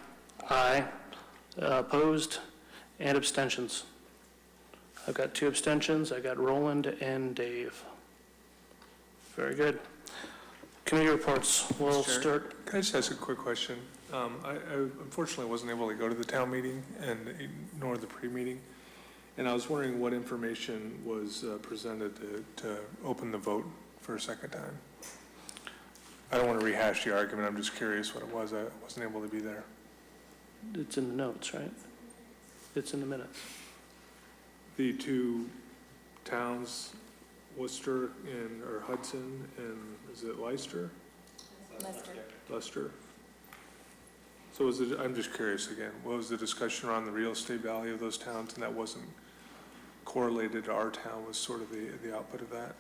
Aye. Opposed and abstentions. I've got 2 abstentions. I got Roland and Dave. Very good. Committee reports. We'll start. Can I just ask a quick question? I unfortunately wasn't able to go to the town meeting and nor the pre-meeting, and I was wondering what information was presented to open the vote for a second time. I don't want to rehash the argument. I'm just curious what it was. I wasn't able to be there. It's in the notes, right? It's in the minutes. The 2 towns, Worcester or Hudson, and is it Leicester? Leicester. So I'm just curious again, what was the discussion around the real estate value of those towns, and that wasn't correlated to our town, was sort of the output of that?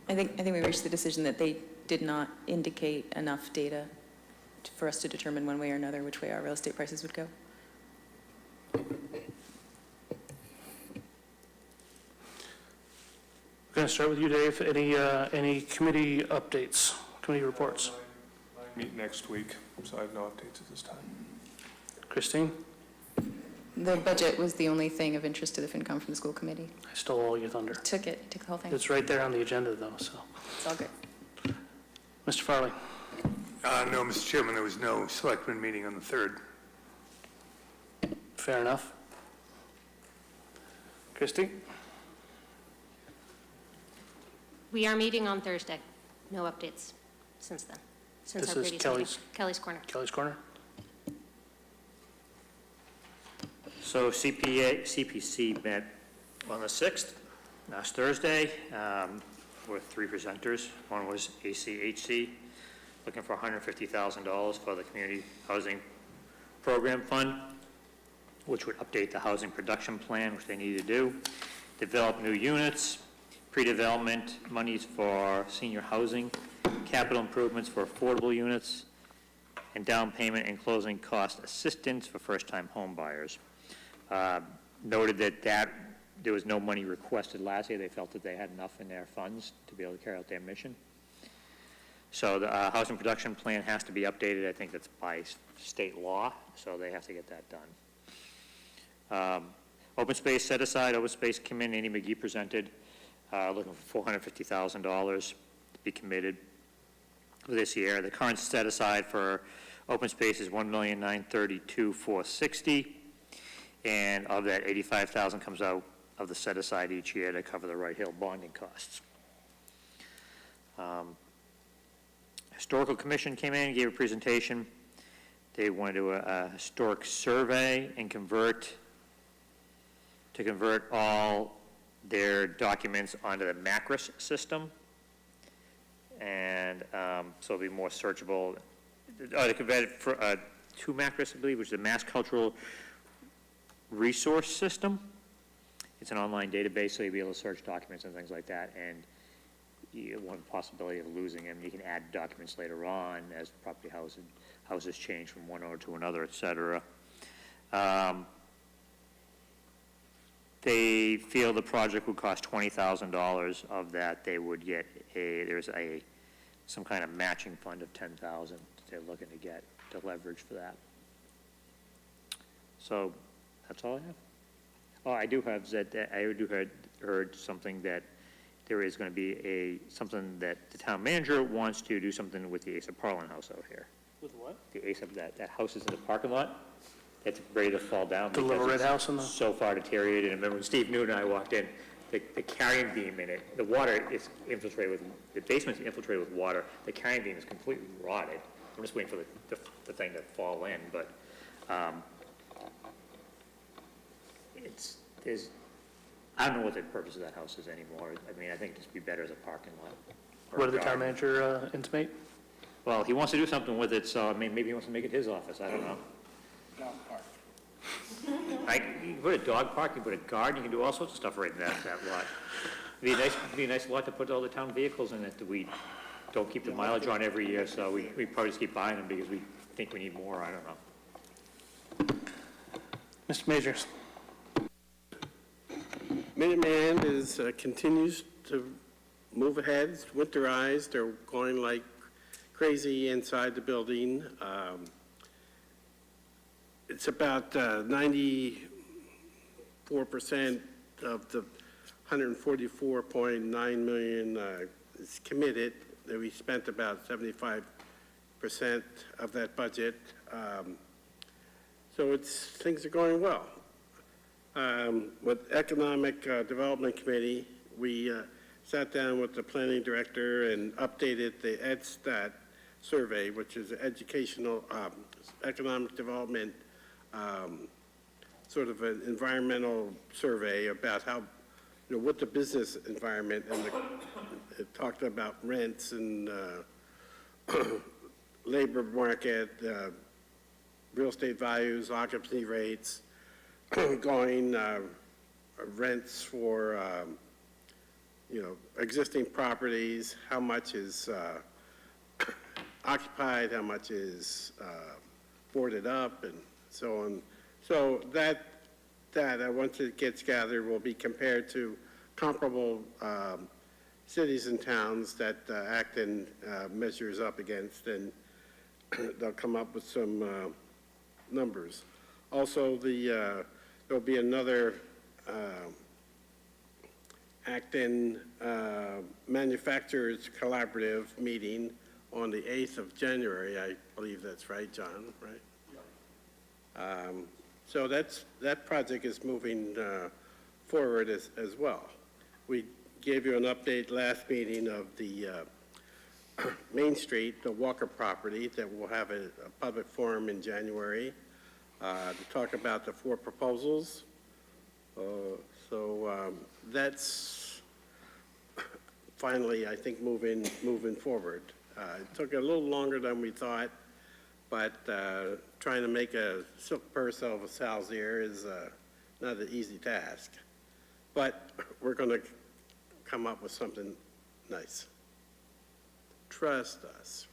I think we reached the decision that they did not indicate enough data for us to determine one way or another which way our real estate prices would go. We're going to start with you, Dave. Any committee updates, committee reports? Meet next week, so I have no updates at this time. Christine? The budget was the only thing of interest to the FinCom from the school committee. I stole all your thunder. Took the whole thing. It's right there on the agenda, though, so. It's all good. Mr. Farley? No, Mr. Chairman, there was no selectmen meeting on the 3rd. Fair enough. Christie? We are meeting on Thursday. No updates since then, since This our is previous meeting. Kelly's Corner. Kelly's Corner? So CPC met on the 6th, last Thursday, with 3 presenters. One was ACHC, looking for $150,000 for the Community Housing Program Fund, which would update the housing production plan, which they need to do, develop new units, pre-development monies for senior housing, capital improvements for affordable units, and down payment and closing cost assistance for first-time home buyers. Noted that there was no money requested last year. They felt that they had enough in their funds to be able to carry out their mission. So the housing production plan has to be updated. I think that's by state law, so they have to get that done. Open space set aside. Open space came in. Andy McGee presented, looking for $450,000 to be committed for this year. The current set aside for open space is $1,932,460. And of that, $85,000 comes out of the set aside each year to cover the Wright Hill bonding costs. Historical Commission came in and gave a presentation. They want to do a historic survey and convert all their documents onto the MACRIS system. And so it'll be more searchable. They converted it for, to MACRIS, I believe, which is the Mass Cultural Resource System. It's an online database, so you'll be able to search documents and things like that, and one possibility of losing them. You can add documents later on as property houses change from one owner to another, et cetera. They feel the project would cost $20,000. Of that, they would get some kind of matching fund of $10,000 they're looking to get to leverage for that. So that's all I have. Oh, I do have heard something that there is going to be something that the town manager wants to do something with the Asa Parlin house out here. With what? The Asa, that house is in the parking lot. It's ready to fall down. The little red house in the... So far deteriorated. And remember when Steve Newton and I walked in, the carrying beam in it, the water is infiltrated with, the basement's infiltrated with water. The carrying beam is completely rotted. I'm just waiting for the thing to fall in, but I don't know what the purpose of that house is anymore. I mean, I think it'd just be better as a parking lot. What did the town manager intimate? Well, he wants to do something with it, so maybe he wants to make it his office, I don't know. Dog park. You can put a dog park, you can put a garden, you can do all sorts of stuff right in that lot. It'd be a nice lot to put all the town vehicles in it that we don't keep the mileage on every year, so we probably just keep buying them because we think we need more, I don't know. Mr. Majors? Minuteman continues to move ahead. It's winterized. They're going like crazy inside the building. it's about 94% of the 144.9 million is committed. That we spent about 75% of that budget. So things are going well. With Economic Development Committee, we sat down with the planning director and updated the EdStat survey, which is an educational, economic development, sort of an environmental survey about how, what the business environment, and it talked about rents and labor market, real estate values, occupancy rates, going rents for, existing properties, how much is occupied, how much is boarded up, and so on. So that data, once it gets gathered, will be compared to comparable cities and towns that Acton measures up against, and they'll come up with some numbers. Also, there'll be another Acton Manufacturers Collaborative meeting on the 8th of January. I believe that's right, John, right? So that project is moving forward as well. We gave you an update last meeting of the Main Street, the Walker property, that will have a public forum in January to talk about the 4 proposals. So that's finally, I think, moving forward. It took a little longer than we thought, but trying to make a silk purse out of a sow's ear is not an easy task. But we're going to come up with something nice. Trust us.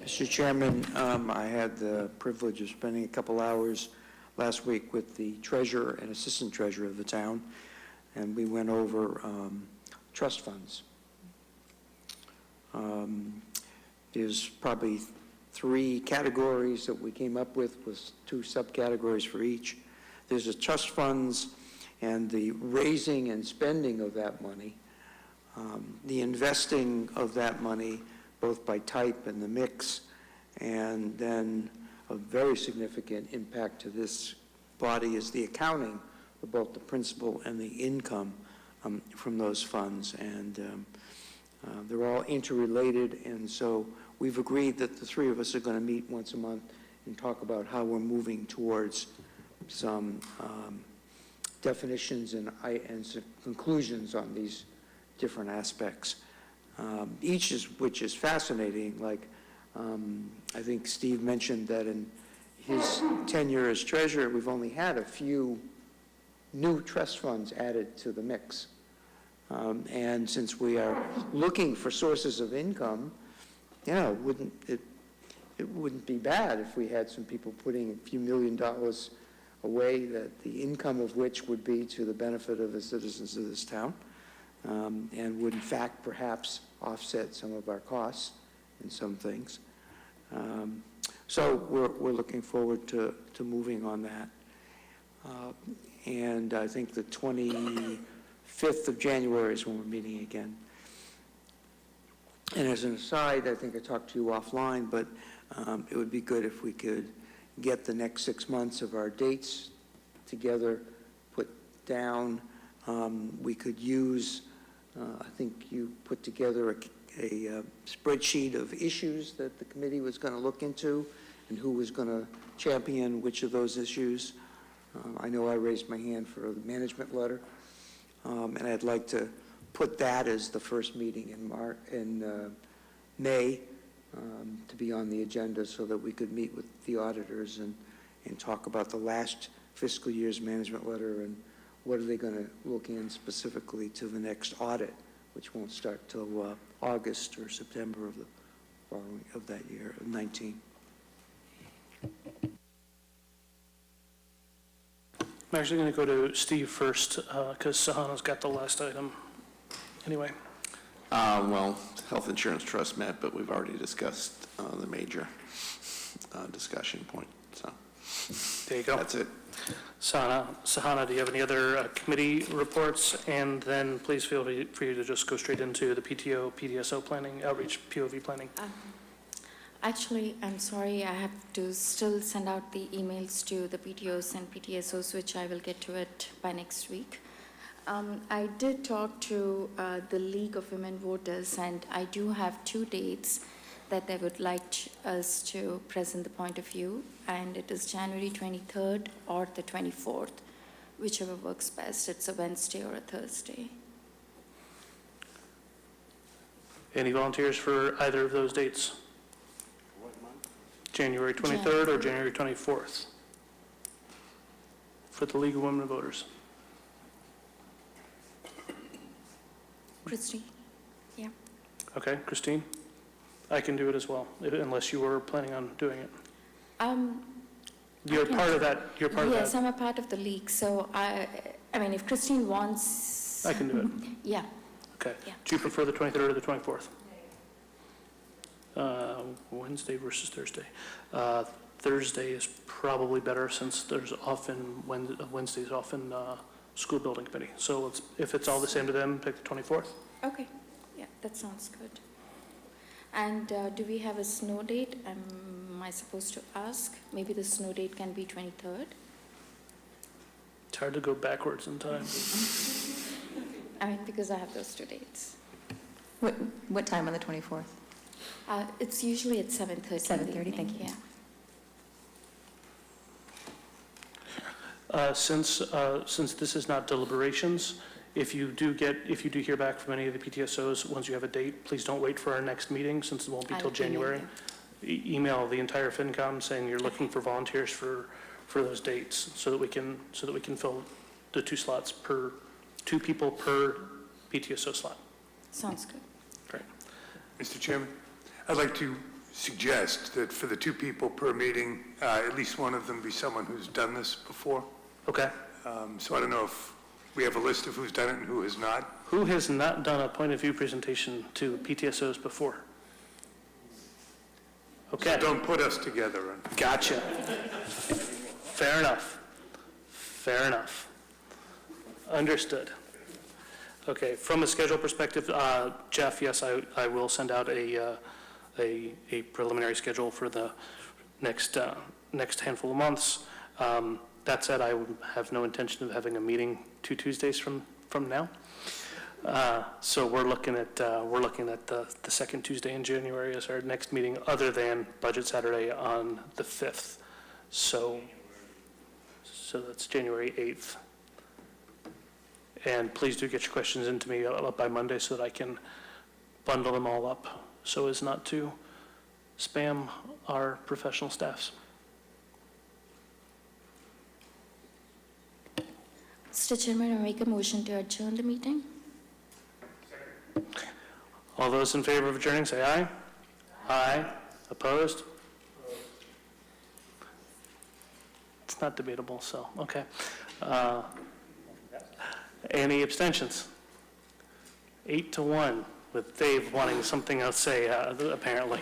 Mr. Chairman, I had the privilege of spending a couple hours last week with the treasurer and assistant treasurer of the town, and we went over trust funds. There's probably 3 categories that we came up with 2 subcategories for each. There's the trust funds and the raising and spending of that money, the investing of that money, both by type and the mix, and then a very significant impact to this body is the accounting of both the principal and the income from those funds. And they're all interrelated, and so we've agreed that the 3 of us are going to meet once a month and talk about how we're moving towards some definitions and some conclusions on these different aspects. Each which is fascinating. Like, I think Steve mentioned that in his tenure as treasurer, we've only had a few new trust funds added to the mix. And since we are looking for sources of income, it wouldn't be bad if we had some people putting a few $1 million away, that the income of which would be to the benefit of the citizens of this town, and would in fact perhaps offset some of our costs in some things. So we're looking forward to moving on that. And I think the 25th of January is when we're meeting again. And as an aside, I think I talked to you offline, but it would be good if we could get the next 6 months of our dates together, put down. We could use, I think you put together a spreadsheet of issues that the committee was going to look into and who was going to champion which of those issues. I know I raised my hand for the management letter, and I'd like to put that as the first meeting in May to be on the agenda so that we could meet with the auditors and talk about the last fiscal year's management letter and what are they going to look in specifically to the next audit, which won't start till August or September of the following of that year, of 19. I'm actually going to go to Steve first, because Sahana's got the last item. Anyway, Well, health insurance trust met, but we've already discussed the major discussion point, so There you go. that's it. Sahana, do you have any other committee reports? And then please feel free to just go straight into the PTO, PDSO planning, outreach, POV planning. Actually, I'm sorry, I have to still send out the emails to the PTOs and PTSOs, which I will get to it by next week. I did talk to the League of Women Voters, and I do have 2 dates that they would like us to present the point of view, and it is January 23rd or the 24th, whichever works best. It's a Wednesday or a Thursday. Any volunteers for either of those dates? January 23rd or January 24th? For the League of Women Voters. Christy? Yeah. Okay, Christine? I can do it as well, unless you were planning on doing it. You're part of that, you're part of that? Yes, I'm a part of the league, so I mean, if Christine wants... I can do it. Yeah. Okay. Yeah. Do you prefer the 23rd or the 24th? Wednesday versus Thursday. Thursday is probably better since there's often, Wednesday is often school building committee. So if it's all the same to them, pick the 24th. Okay, yeah, that sounds good. And do we have a snow date? Am I supposed to ask? Maybe the snow date can be 23rd? It's hard to go backwards in time. I mean, because I have those 2 dates. What time on the 24th? It's usually at 7:30. 7:30, thank you. Yeah. Since this is not deliberations, if you do hear back from any of the PTSOs, once you have a date, please don't wait for our next meeting, since it won't be till January. Email the entire FinCom saying you're looking for volunteers for those dates, so that we can fill the 2 slots per 2 people per PTSO slot. Sounds good. Great. Mr. Chairman, I'd like to suggest that for the 2 people per meeting, at least one of them be someone who's done this before. Okay. So I don't know if we have a list of who's done it and who has not. Who has not done a point of view presentation to PTSOs before? Okay. So don't put us together. Gotcha. Fair enough. Fair enough. Understood. Okay, from a schedule perspective, Jeff, yes, I will send out a preliminary schedule for the next handful of months. That said, I have no intention of having a meeting 2 Tuesdays from now. So we're looking at the second Tuesday in January as our next meeting, other than Budget Saturday on the 5th. So that's January 8th. And please do get your questions into me by Monday so that I can bundle them all up so as not to spam our professional staffs. Mr. Chairman, I make a motion to adjourn the meeting. All those in favor of adjourning, say aye. Aye. Opposed? It's not debatable, so, okay. Any abstentions? 8-1, with Dave wanting something else to say, apparently.